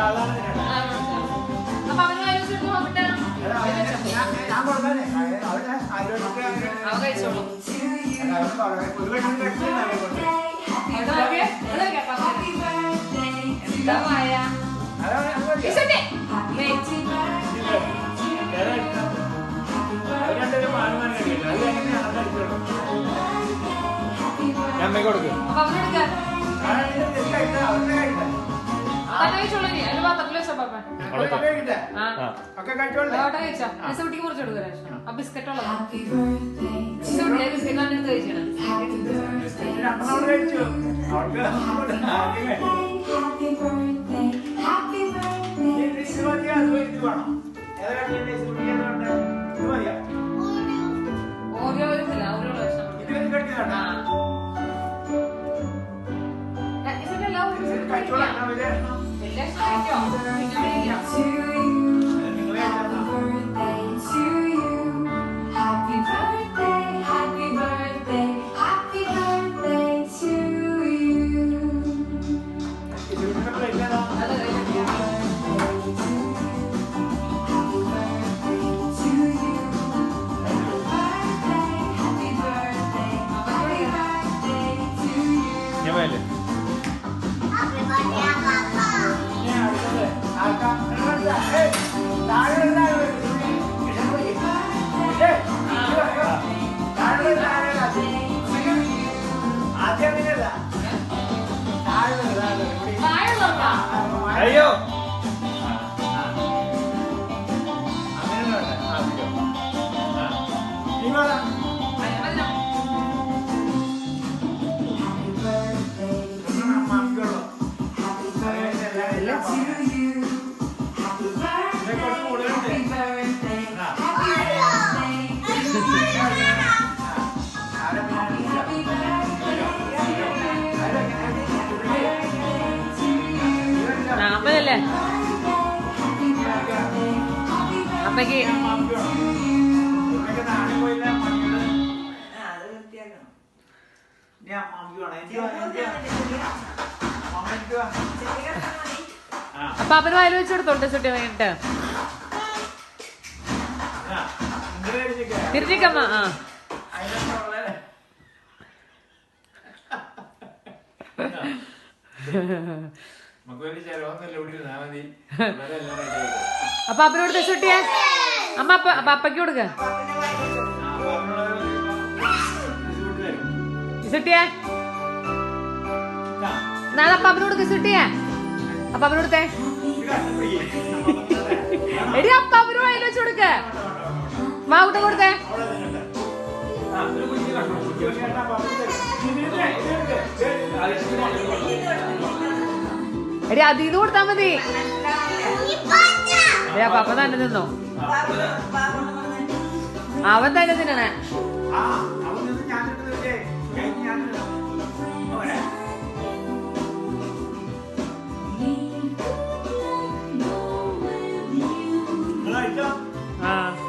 അപ്പൊ അവന് നോക്കട്ടെ അവ കഴിച്ചോളൂ എന്താ മായ ബിസ്ക്കറ്റ് ഓരോ അയ്യോ അപ്പല്ലേ അപ്പക്ക് അപ്പൊ അവന് വായിൽ വെച്ചെടുത്തോണ്ട് സുട്ടി വേണ്ടിട്ട് തിരിച്ചിക്കമ്മ ആ അപ്പൊ അപ്പനോട് സുട്ടിയെ അമ്മ അപ്പൊ അപ്പക്ക് കൊടുക്ക സുട്ടിയെ നാളെ അപ്പ അപ്പനോട് കൊടുക്ക സുട്ടിയെ അപ്പൊ അവനോടുത്തേ എടി അപ്പ അവന് വായിൽ വെച്ച് കൊടുക്ക മാവൂട്ടം കൊടുത്തേ എടി അതീന്ന് കൊടുത്താ മതി അപ്പൊ അപ്പ തന്നെ നിന്നോ അവൻ തന്നെ തിന്നണേ ആ